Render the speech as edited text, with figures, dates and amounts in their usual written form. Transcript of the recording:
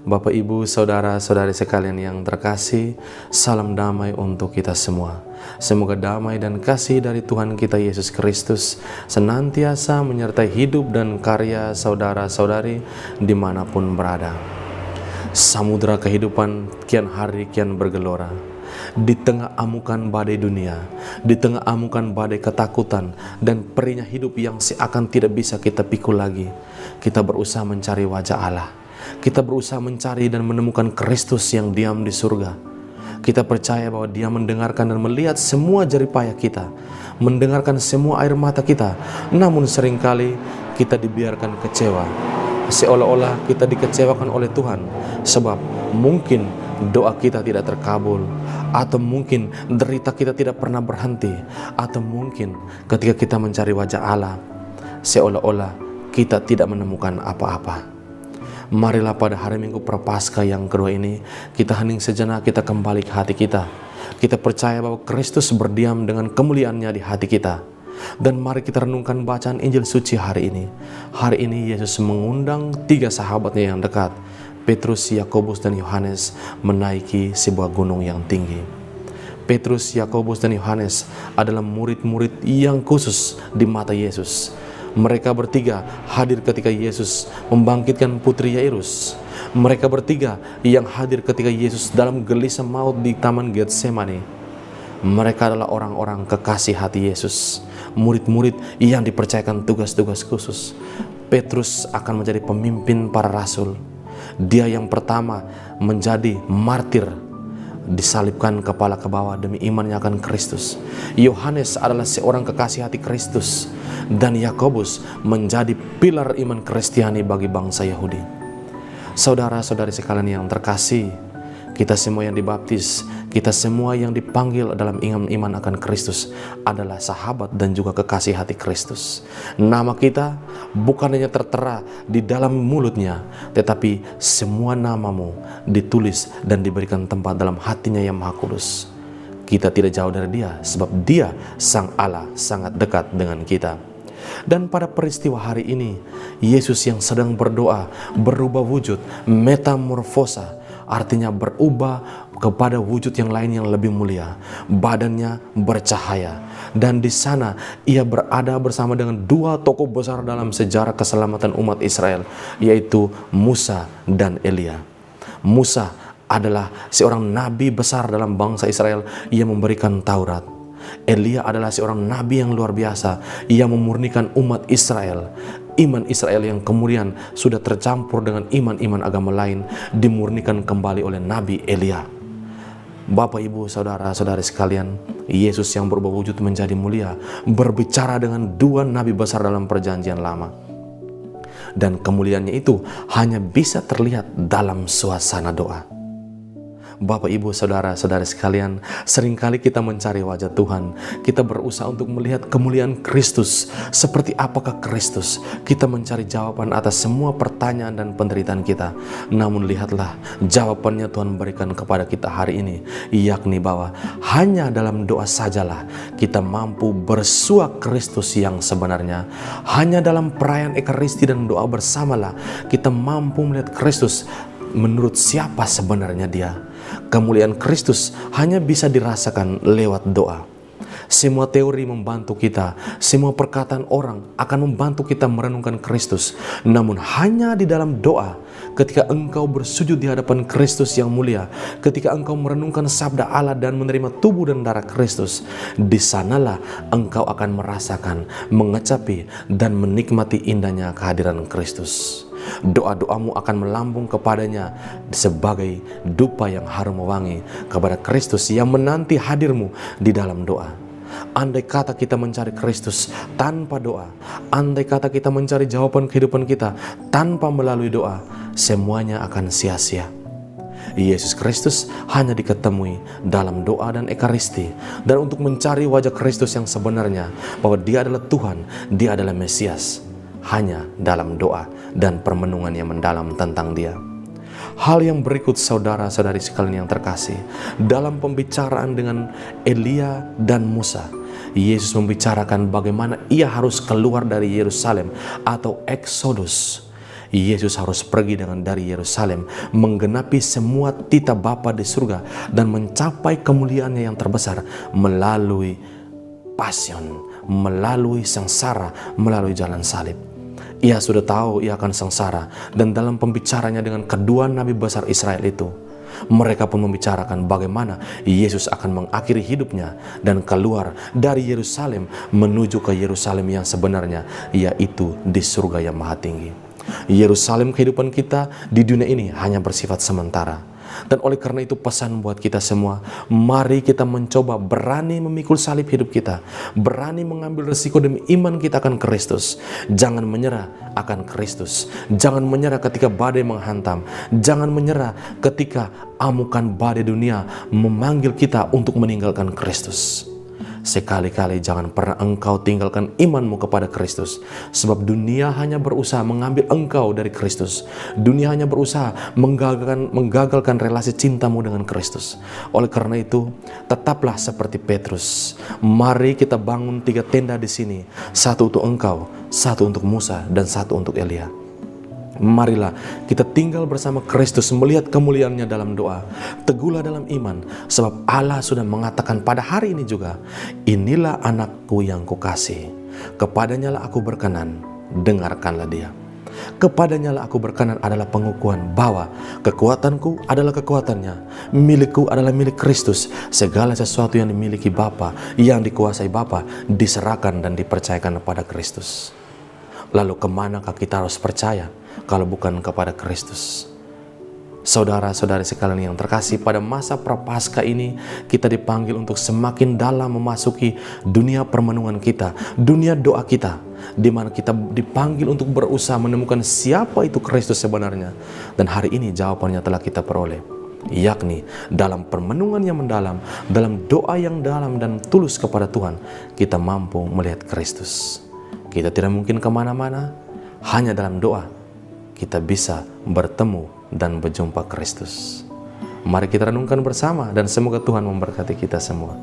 Bapak, Ibu, saudara-saudari sekalian yang terkasih, salam damai untuk kita semua. Semoga damai dan kasih dari Tuhan kita Yesus Kristus senantiasa menyertai hidup dan karya saudara-saudari dimanapun berada. Samudra kehidupan kian hari kian bergelora. Di tengah amukan badai dunia, di tengah amukan badai ketakutan dan perihnya hidup yang seakan tidak bisa kita pikul lagi, kita berusaha mencari wajah Allah. Kita berusaha mencari dan menemukan Kristus yang diam di surga. Kita percaya bahwa Dia mendengarkan dan melihat semua jerih payah kita, mendengarkan semua air mata kita. Namun seringkali kita dibiarkan kecewa, seolah-olah kita dikecewakan oleh Tuhan, sebab mungkin doa kita tidak terkabul, atau mungkin derita kita tidak pernah berhenti, atau mungkin ketika kita mencari wajah Allah, seolah-olah kita tidak menemukan apa-apa. Marilah pada hari Minggu Prapaskah yang kedua ini, kita hening sejenak, kita kembali ke hati kita. Kita percaya bahwa Kristus berdiam dengan kemuliaannya di hati kita. Dan mari kita renungkan bacaan Injil suci hari ini. Hari ini Yesus mengundang 3 sahabatnya yang dekat, Petrus, Yakobus, dan Yohanes, menaiki sebuah gunung yang tinggi. Petrus, Yakobus, dan Yohanes adalah murid-murid yang khusus di mata Yesus. Mereka bertiga hadir ketika Yesus membangkitkan putri Yairus. Mereka bertiga yang hadir ketika Yesus dalam gelisah maut di Taman Getsemani. Mereka adalah orang-orang kekasih hati Yesus, murid-murid yang dipercayakan tugas-tugas khusus. Petrus akan menjadi pemimpin para rasul. Dia yang pertama menjadi martir, disalibkan kepala ke bawah demi imannya akan Kristus. Yohanes adalah seorang kekasih hati Kristus, dan Yakobus menjadi pilar iman Kristiani bagi bangsa Yahudi. Saudara-saudari sekalian yang terkasih, kita semua yang dibaptis, kita semua yang dipanggil dalam iman akan Kristus adalah sahabat dan juga kekasih hati Kristus. Nama kita bukan hanya tertera di dalam mulutnya, tetapi semua namamu ditulis dan diberikan tempat dalam hatinya yang Maha Kudus. Kita tidak jauh dari Dia, sebab Dia, Sang Allah, sangat dekat dengan kita. Dan pada peristiwa hari ini, Yesus yang sedang berdoa berubah wujud, metamorfosa, artinya berubah kepada wujud yang lain yang lebih mulia. Badannya bercahaya, dan di sana Ia berada bersama dengan 2 tokoh besar dalam sejarah keselamatan umat Israel, yaitu Musa dan Elia. Musa adalah seorang nabi besar dalam bangsa Israel yang memberikan Taurat. Elia adalah seorang nabi yang luar biasa yang memurnikan umat Israel. Iman Israel yang kemudian sudah tercampur dengan iman-iman agama lain dimurnikan kembali oleh Nabi Elia. Bapak, Ibu, saudara-saudari sekalian, Yesus yang berubah wujud menjadi mulia berbicara dengan 2 nabi besar dalam perjanjian lama. Dan kemuliaannya itu hanya bisa terlihat dalam suasana doa. Bapak, Ibu, saudara-saudari sekalian, seringkali kita mencari wajah Tuhan. Kita berusaha untuk melihat kemuliaan Kristus. Seperti apakah Kristus? Kita mencari jawaban atas semua pertanyaan dan penderitaan kita. Namun lihatlah, jawabannya Tuhan berikan kepada kita hari ini, yakni bahwa hanya dalam doa sajalah kita mampu bersua Kristus yang sebenarnya. Hanya dalam perayaan Ekaristi dan doa bersamalah kita mampu melihat Kristus menurut siapa sebenarnya Dia. Kemuliaan Kristus hanya bisa dirasakan lewat doa. Semua teori membantu kita, semua perkataan orang akan membantu kita merenungkan Kristus. Namun hanya di dalam doa, ketika engkau bersujud di hadapan Kristus yang mulia, ketika engkau merenungkan sabda Allah dan menerima tubuh dan darah Kristus, di sanalah engkau akan merasakan, mengecapi, dan menikmati indahnya kehadiran Kristus. Doa-doamu akan melambung kepadanya sebagai dupa yang harum wangi kepada Kristus yang menanti hadirmu di dalam doa. Andai kata kita mencari Kristus tanpa doa, andai kata kita mencari jawaban kehidupan kita tanpa melalui doa, semuanya akan sia-sia. Yesus Kristus hanya diketemui dalam doa dan Ekaristi. Dan untuk mencari wajah Kristus yang sebenarnya, bahwa Dia adalah Tuhan, Dia adalah Mesias, hanya dalam doa dan permenungan yang mendalam tentang Dia. Hal yang berikut, saudara-saudari sekalian yang terkasih, dalam pembicaraan dengan Elia dan Musa, Yesus membicarakan bagaimana Ia harus keluar dari Yerusalem atau Exodus. Yesus harus pergi dari Yerusalem, menggenapi semua titah Bapa di surga dan mencapai kemuliaannya yang terbesar melalui passion, melalui sengsara, melalui jalan salib. Ia sudah tahu ia akan sengsara, dan dalam pembicaranya dengan kedua nabi besar Israel itu, mereka pun membicarakan bagaimana Yesus akan mengakhiri hidupnya dan keluar dari Yerusalem menuju ke Yerusalem yang sebenarnya, yaitu di surga yang maha tinggi. Yerusalem kehidupan kita di dunia ini hanya bersifat sementara. Dan oleh karena itu pesan buat kita semua, mari kita mencoba berani memikul salib hidup kita, berani mengambil resiko demi iman kita akan Kristus. Jangan menyerah akan Kristus, jangan menyerah ketika badai menghantam, jangan menyerah ketika amukan badai dunia memanggil kita untuk meninggalkan Kristus. Sekali-kali jangan pernah engkau tinggalkan imanmu kepada Kristus, sebab dunia hanya berusaha mengambil engkau dari Kristus. Dunia hanya berusaha menggagalkan relasi cintamu dengan Kristus. Oleh karena itu, tetaplah seperti Petrus. Mari kita bangun 3 tenda di sini, satu untuk engkau, satu untuk Musa, dan satu untuk Elia. Marilah kita tinggal bersama Kristus, melihat kemuliaannya dalam doa. Teguhlah dalam iman, sebab Allah sudah mengatakan pada hari ini juga, inilah anakku yang kukasihi, kepadanya lah aku berkenan, dengarkanlah dia. Kepadanya lah aku berkenan adalah pengukuhan bahwa kekuatanku adalah kekuatannya, milikku adalah milik Kristus. Segala sesuatu yang dimiliki Bapa, yang dikuasai Bapa, diserahkan dan dipercayakan kepada Kristus. Lalu kemanakah kita harus percaya kalau bukan kepada Kristus? Saudara-saudari sekalian yang terkasih, pada masa Prapaskah ini kita dipanggil untuk semakin dalam memasuki dunia permenungan kita, dunia doa kita, di mana kita dipanggil untuk berusaha menemukan siapa itu Kristus sebenarnya. Dan hari ini jawabannya telah kita peroleh, yakni dalam permenungan yang mendalam, dalam doa yang dalam dan tulus kepada Tuhan, kita mampu melihat Kristus. Kita tidak mungkin kemana-mana, hanya dalam doa kita bisa bertemu dan berjumpa Kristus. Mari kita renungkan bersama dan semoga Tuhan memberkati kita semua.